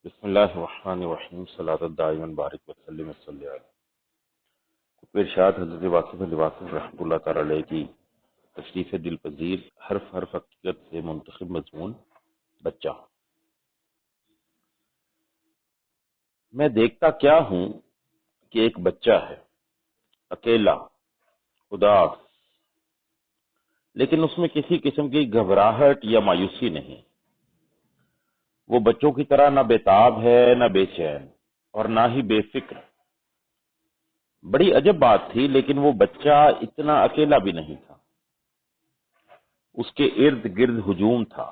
بسم اللہ الرحمن الرحیم صلاۃ دائما بارک وسلم صلی علیہ قطب ارشاد حضرت واصف علی واصف رحمۃ اللہ تعالی علیہ کی تشریف دل پذیر حرف حقیقت سے منتخب مضمون بچہ۔ میں دیکھتا کیا ہوں کہ ایک بچہ ہے، اکیلا، اداس، لیکن اس میں کسی قسم کی گھبراہٹ یا مایوسی نہیں۔ وہ بچوں کی طرح نہ بےتاب ہے، نہ بے چین، اور نہ ہی بے فکر۔ بڑی عجب بات تھی، لیکن وہ بچہ اتنا اکیلا بھی نہیں تھا۔ اس کے ارد گرد ہجوم تھا،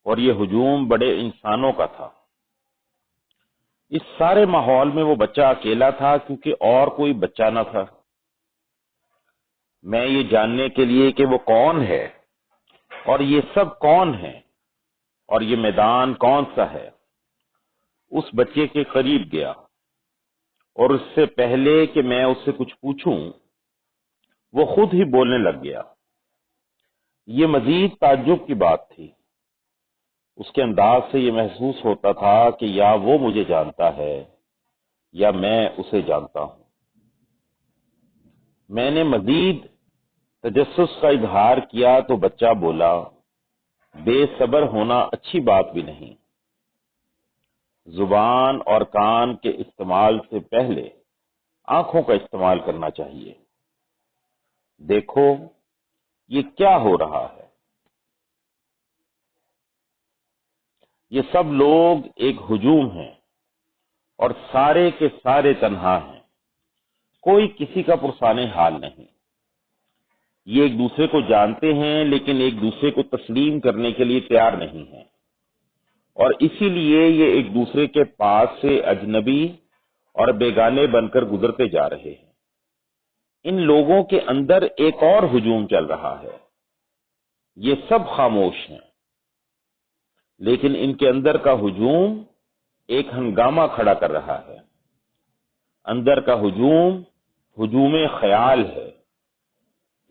اور یہ ہجوم بڑے انسانوں کا تھا۔ اس سارے ماحول میں وہ بچہ اکیلا تھا، کیونکہ اور کوئی بچہ نہ تھا۔ میں یہ جاننے کے لیے کہ وہ کون ہے، اور یہ سب کون ہیں، اور یہ میدان کون سا ہے، اس بچے کے قریب گیا، اور اس سے پہلے کہ میں اس سے کچھ پوچھوں، وہ خود ہی بولنے لگ گیا۔ یہ مزید تعجب کی بات تھی۔ اس کے انداز سے یہ محسوس ہوتا تھا کہ یا وہ مجھے جانتا ہے یا میں اسے جانتا ہوں۔ میں نے مزید تجسس کا اظہار کیا تو بچہ بولا، بے صبر ہونا اچھی بات بھی نہیں۔ زبان اور کان کے استعمال سے پہلے آنکھوں کا استعمال کرنا چاہیے۔ دیکھو یہ کیا ہو رہا ہے۔ یہ سب لوگ ایک ہجوم ہیں، اور سارے کے سارے تنہا ہیں۔ کوئی کسی کا پرسان حال نہیں۔ یہ ایک دوسرے کو جانتے ہیں، لیکن ایک دوسرے کو تسلیم کرنے کے لیے تیار نہیں ہیں، اور اسی لیے یہ ایک دوسرے کے پاس سے اجنبی اور بیگانے بن کر گزرتے جا رہے ہیں۔ ان لوگوں کے اندر ایک اور ہجوم چل رہا ہے۔ یہ سب خاموش ہیں، لیکن ان کے اندر کا ہجوم ایک ہنگامہ کھڑا کر رہا ہے۔ اندر کا ہجوم ہجوم خیال ہے۔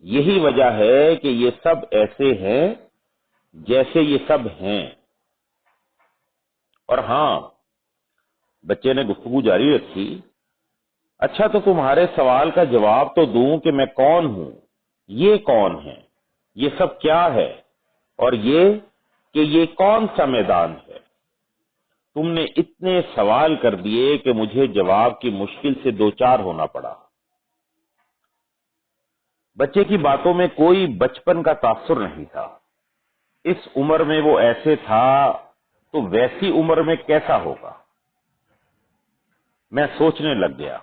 یہی وجہ ہے کہ یہ سب ایسے ہیں جیسے یہ سب ہیں۔ اور ہاں، بچے نے گفتگو جاری رکھی، اچھا تو تمہارے سوال کا جواب تو دوں کہ میں کون ہوں، یہ کون ہے، یہ سب کیا ہے، اور یہ کہ یہ کون سا میدان ہے۔ تم نے اتنے سوال کر دیے کہ مجھے جواب کی مشکل سے دوچار ہونا پڑا۔ بچے کی باتوں میں کوئی بچپن کا تاثر نہیں تھا۔ اس عمر میں وہ ایسے تھا تو ویسی عمر میں کیسا ہوگا؟ میں سوچنے لگ گیا۔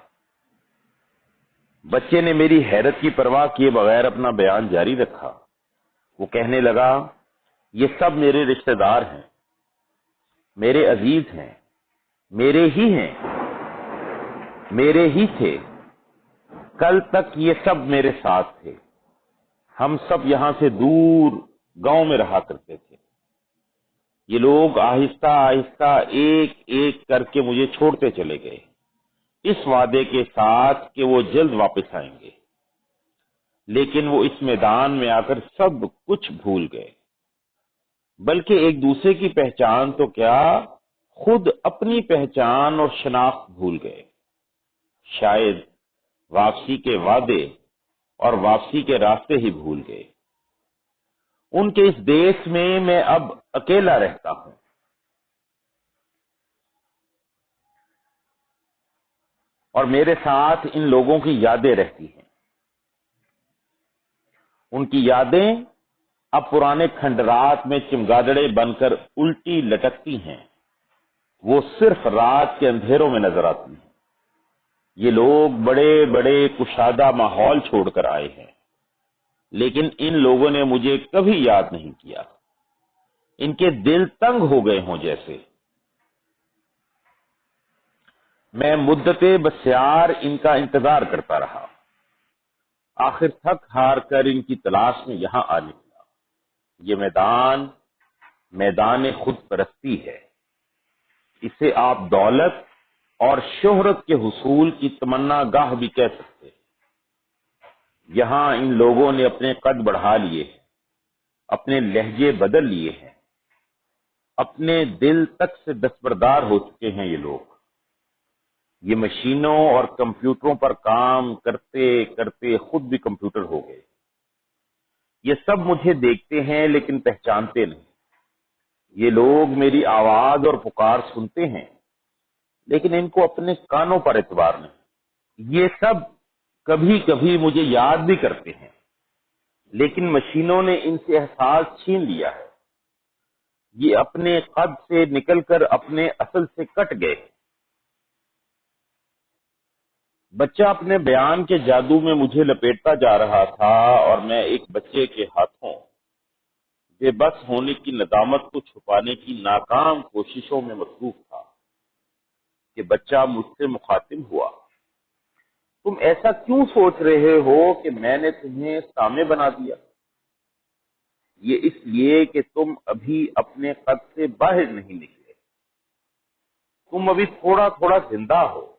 بچے نے میری حیرت کی پرواہ کیے بغیر اپنا بیان جاری رکھا۔ وہ کہنے لگا، یہ سب میرے رشتہ دار ہیں، میرے عزیز ہیں، میرے ہی ہیں، میرے ہی تھے۔ کل تک یہ سب میرے ساتھ تھے۔ ہم سب یہاں سے دور گاؤں میں رہا کرتے تھے۔ یہ لوگ آہستہ آہستہ ایک ایک کر کے مجھے چھوڑتے چلے گئے، اس وعدے کے ساتھ کہ وہ جلد واپس آئیں گے، لیکن وہ اس میدان میں آ کر سب کچھ بھول گئے، بلکہ ایک دوسرے کی پہچان تو کیا، خود اپنی پہچان اور شناخت بھول گئے۔ شاید واپسی کے وعدے اور واپسی کے راستے ہی بھول گئے۔ ان کے اس دیش میں اب اکیلا رہتا ہوں۔ اور میرے ساتھ ان لوگوں کی یادیں رہتی ہیں۔ ان کی یادیں اب پرانے کھنڈرات میں چمگادڑے بن کر الٹی لٹکتی ہیں۔ وہ صرف رات کے اندھیروں میں نظر آتی ہیں۔ یہ لوگ بڑے بڑے کشادہ ماحول چھوڑ کر آئے ہیں، لیکن ان لوگوں نے مجھے کبھی یاد نہیں کیا۔ ان کے دل تنگ ہو گئے ہوں جیسے۔ میں مدت بسیار ان کا انتظار کرتا رہا۔ آخر تھک ہار کر ان کی تلاش میں یہاں آ نکلا۔ یہ میدان خود پرستی ہے۔ اسے آپ دولت اور شہرت کے حصول کی تمنا گاہ بھی کہہ سکتے ہیں۔ یہاں ان لوگوں نے اپنے قد بڑھا لیے ہیں، اپنے لہجے بدل لیے ہیں، اپنے دل تک سے دستبردار ہو چکے ہیں یہ لوگ. یہ مشینوں اور کمپیوٹروں پر کام کرتے کرتے خود بھی کمپیوٹر ہو گئے. یہ سب مجھے دیکھتے ہیں لیکن پہچانتے نہیں. یہ لوگ میری آواز اور پکار سنتے ہیں لیکن ان کو اپنے کانوں پر اعتبار نہیں. یہ سب کبھی کبھی مجھے یاد بھی کرتے ہیں لیکن مشینوں نے ان سے احساس چھین لیا ہے. یہ اپنے قد سے نکل کر اپنے اصل سے کٹ گئے. بچہ اپنے بیان کے جادو میں مجھے لپیٹتا جا رہا تھا اور میں ایک بچے کے ہاتھوں بے بس ہونے کی ندامت کو چھپانے کی ناکام کوششوں میں مصروف تھا کہ بچہ مجھ سے مخاطب ہوا. تم ایسا کیوں سوچ رہے ہو کہ میں نے تمہیں سامنے بنا دیا؟ یہ اس لیے کہ تم ابھی اپنے قد سے باہر نہیں نکلے. تم ابھی تھوڑا تھوڑا زندہ ہو.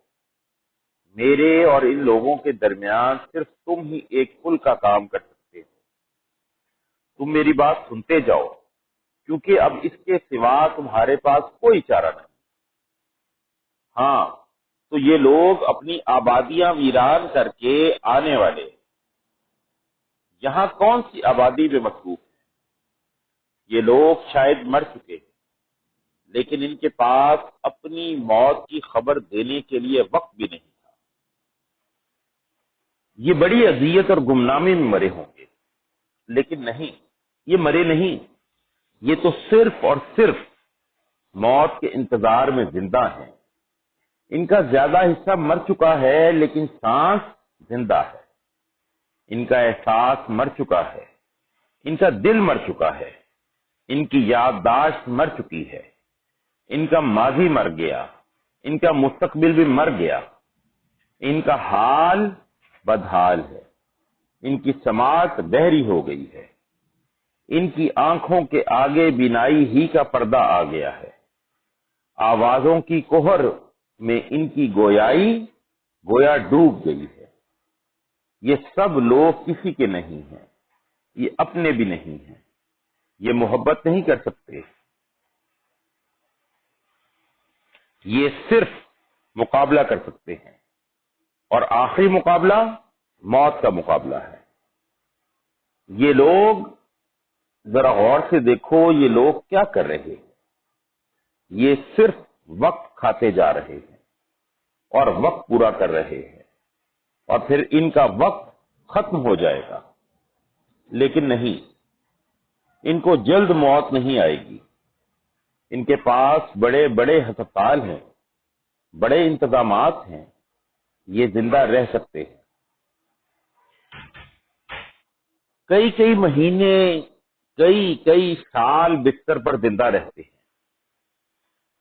میرے اور ان لوگوں کے درمیان صرف تم ہی ایک پل کا کام کر سکتے ہو. تم میری بات سنتے جاؤ کیونکہ اب اس کے سوا تمہارے پاس کوئی چارہ نہیں. ہاں تو یہ لوگ اپنی آبادیاں ویران کر کے آنے والے. یہاں کون سی آبادی میں مصروف ہے؟ یہ لوگ شاید مر چکے ہیں لیکن ان کے پاس اپنی موت کی خبر دینے کے لیے وقت بھی نہیں تھا. یہ بڑی اذیت اور گمنامی میں مرے ہوں گے لیکن نہیں، یہ مرے نہیں. یہ تو صرف اور صرف موت کے انتظار میں زندہ ہیں. ان کا زیادہ حصہ مر چکا ہے لیکن سانس زندہ ہے. ان کا احساس مر چکا ہے، ان کا دل مر چکا ہے، ان کی یادداشت مر چکی ہے. ان کا ماضی مر گیا، ان کا مستقبل بھی مر گیا. ان کا حال بدحال ہے، ان کی سماعت بہری ہو گئی ہے. ان کی آنکھوں کے آگے بینائی ہی کا پردہ آ گیا ہے. آوازوں کی کوہر میں ان کی گویائی گویا ڈوب گئی ہے. یہ سب لوگ کسی کے نہیں ہیں، یہ اپنے بھی نہیں ہیں. یہ محبت نہیں کر سکتے. یہ صرف مقابلہ کر سکتے ہیں اور آخری مقابلہ موت کا مقابلہ ہے. یہ لوگ ذرا غور سے دیکھو، یہ لوگ کیا کر رہے ہیں؟ یہ صرف وقت کھاتے جا رہے ہیں اور وقت پورا کر رہے ہیں اور پھر ان کا وقت ختم ہو جائے گا. لیکن نہیں، ان کو جلد موت نہیں آئے گی. ان کے پاس بڑے بڑے ہسپتال ہیں، بڑے انتظامات ہیں. یہ زندہ رہ سکتے ہیں. کئی کئی مہینے، کئی سال بستر پر زندہ رہتے ہیں.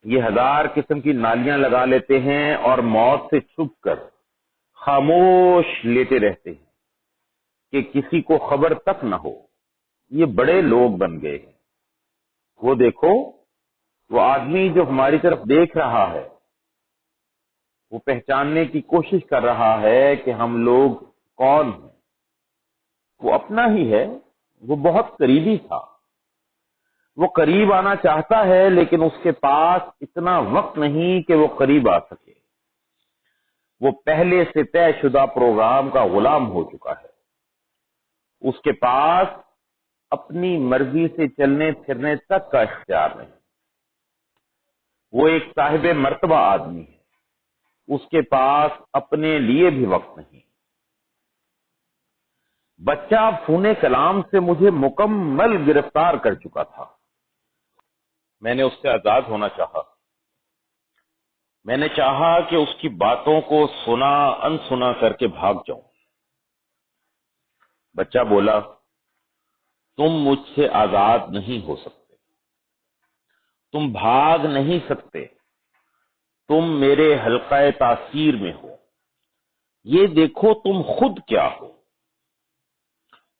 یہ ہزار قسم کی نالیاں لگا لیتے ہیں اور موت سے چھپ کر خاموش لیتے رہتے ہیں کہ کسی کو خبر تک نہ ہو. یہ بڑے لوگ بن گئے ہیں. وہ دیکھو، وہ آدمی جو ہماری طرف دیکھ رہا ہے، وہ پہچاننے کی کوشش کر رہا ہے کہ ہم لوگ کون ہیں. وہ اپنا ہی ہے، وہ بہت قریبی تھا. وہ قریب آنا چاہتا ہے لیکن اس کے پاس اتنا وقت نہیں کہ وہ قریب آ سکے. وہ پہلے سے طے شدہ پروگرام کا غلام ہو چکا ہے. اس کے پاس اپنی مرضی سے چلنے پھرنے تک کا اختیار نہیں. وہ ایک صاحب مرتبہ آدمی ہے. اس کے پاس اپنے لیے بھی وقت نہیں. بچہ فون کلام سے مجھے مکمل گرفتار کر چکا تھا. میں نے اس سے آزاد ہونا چاہا. میں نے چاہا کہ اس کی باتوں کو سنا انسنا کر کے بھاگ جاؤں. بچہ بولا، تم مجھ سے آزاد نہیں ہو سکتے، تم بھاگ نہیں سکتے، تم میرے حلقہ تاثیر میں ہو. یہ دیکھو تم خود کیا ہو.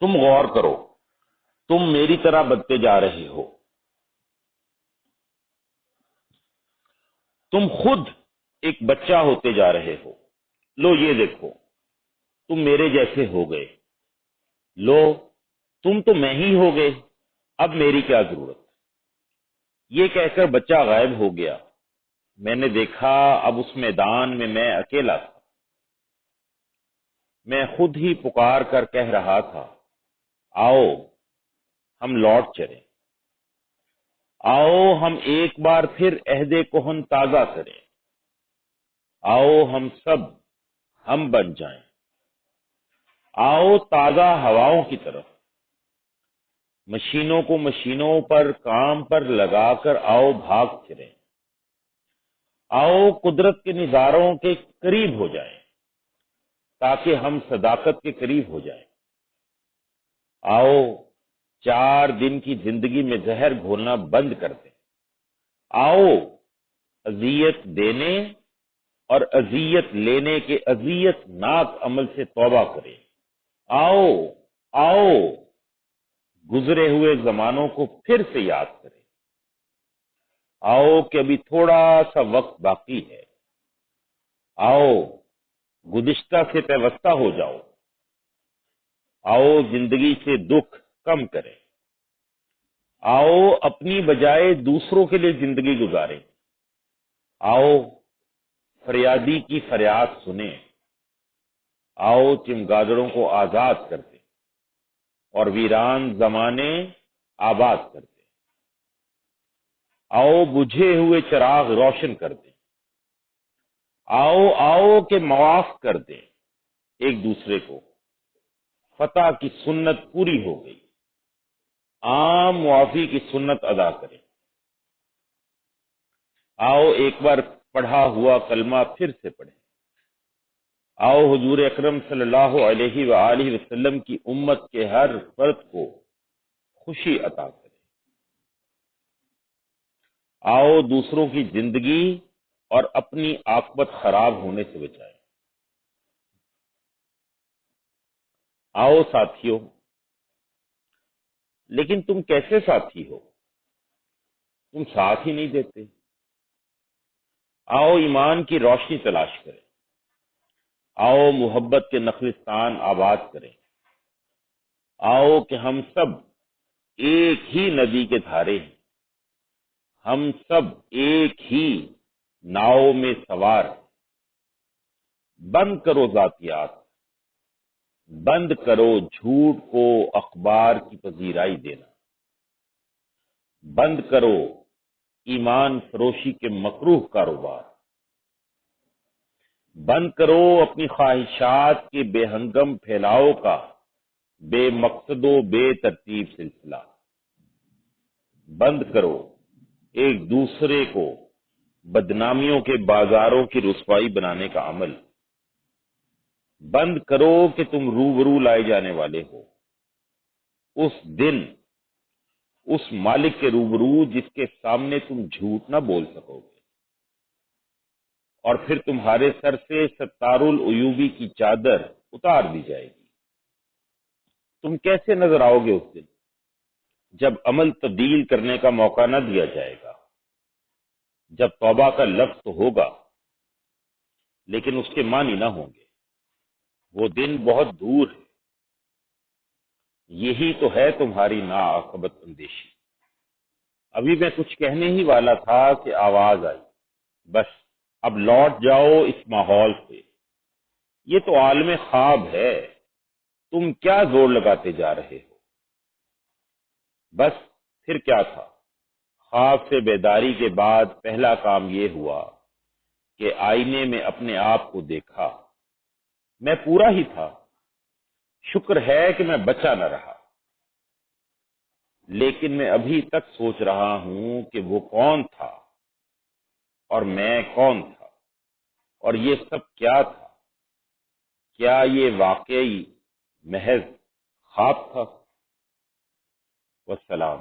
تم غور کرو، تم میری طرح بنتے جا رہے ہو. تم خود ایک بچہ ہوتے جا رہے ہو. لو یہ دیکھو، تم میرے جیسے ہو گئے. لو تم تو میں ہی ہو گئے. اب میری کیا ضرورت؟ یہ کہہ کر بچہ غائب ہو گیا۔ میں نے دیکھا اب اس میدان میں میں اکیلا تھا۔ میں خود ہی پکار کر کہہ رہا تھا، آؤ ہم لوٹ چلیں، آؤ ہم ایک بار پھر عہد کہن تازہ کریں، آؤ ہم سب ہم بن جائیں، آؤ تازہ ہواؤں کی طرف، مشینوں کو مشینوں پر کام پر لگا کر آؤ بھاگ پھریں، آؤ قدرت کے نظاروں کے قریب ہو جائیں تاکہ ہم صداقت کے قریب ہو جائیں، آؤ 4 دن کی زندگی میں زہر گھولنا بند کر دیں، آؤ اذیت دینے اور اذیت لینے کے اذیت ناک عمل سے توبہ کریں، آؤ آؤ گزرے ہوئے زمانوں کو پھر سے یاد کریں، آؤ کہ ابھی تھوڑا سا وقت باقی ہے، آؤ گزشتہ سے پیوستہ ہو جاؤ، آؤ زندگی سے دکھ کم کریں، آؤ اپنی بجائے دوسروں کے لیے زندگی گزاریں، آؤ فریادی کی فریاد سنیں، آؤ چمگادڑوں کو آزاد کر دیں اور ویران زمانے آباد کر دیں، آؤ بجھے ہوئے چراغ روشن کر دیں، آؤ آؤ کہ معاف کر دیں ایک دوسرے کو، فتح کی سنت پوری ہو گئی، عام معافی کی سنت ادا کریں، آؤ ایک بار پڑھا ہوا کلمہ پھر سے پڑھیں، آؤ حضور اکرم صلی اللہ علیہ وآلہ وسلم کی امت کے ہر فرد کو خوشی عطا کریں، آؤ دوسروں کی زندگی اور اپنی عاقبت خراب ہونے سے بچائیں، آؤ ساتھیوں، لیکن تم کیسے ساتھی ہو؟ تم ساتھ ہی نہیں دیتے۔ آؤ ایمان کی روشنی تلاش کریں، آؤ محبت کے نخلستان آباد کریں، آؤ کہ ہم سب ایک ہی ندی کے دھارے ہیں، ہم سب ایک ہی ناؤ میں سوار ہیں، بند کرو ذاتیات، بند کرو جھوٹ کو اخبار کی پذیرائی دینا، بند کرو ایمان فروشی کے مکروہ کاروبار، بند کرو اپنی خواہشات کے بے ہنگم پھیلاؤ کا بے مقصد و بے ترتیب سلسلہ، بند کرو ایک دوسرے کو بدنامیوں کے بازاروں کی رسوائی بنانے کا عمل، بند کرو کہ تم روبرو لائے جانے والے ہو اس دن، اس مالک کے روبرو جس کے سامنے تم جھوٹ نہ بول سکو گے، اور پھر تمہارے سر سے ستار العیوبی کی چادر اتار دی جائے گی۔ تم کیسے نظر آؤ گے اس دن جب عمل تبدیل کرنے کا موقع نہ دیا جائے گا، جب توبہ کا لفظ تو ہوگا لیکن اس کے معنی نہ ہوں گے۔ وہ دن بہت دور ہے، یہی تو ہے تمہاری ناعاقبت اندیشی۔ ابھی میں کچھ کہنے ہی والا تھا کہ آواز آئی، بس اب لوٹ جاؤ اس ماحول سے، یہ تو عالم خواب ہے، تم کیا زور لگاتے جا رہے ہو؟ بس پھر کیا تھا، خواب سے بیداری کے بعد پہلا کام یہ ہوا کہ آئینے میں اپنے آپ کو دیکھا۔ میں پورا ہی تھا، شکر ہے کہ میں بچا نہ رہا، لیکن میں ابھی تک سوچ رہا ہوں کہ وہ کون تھا اور میں کون تھا، اور یہ سب کیا تھا؟ کیا یہ واقعی محض خواب تھا؟ والسلام۔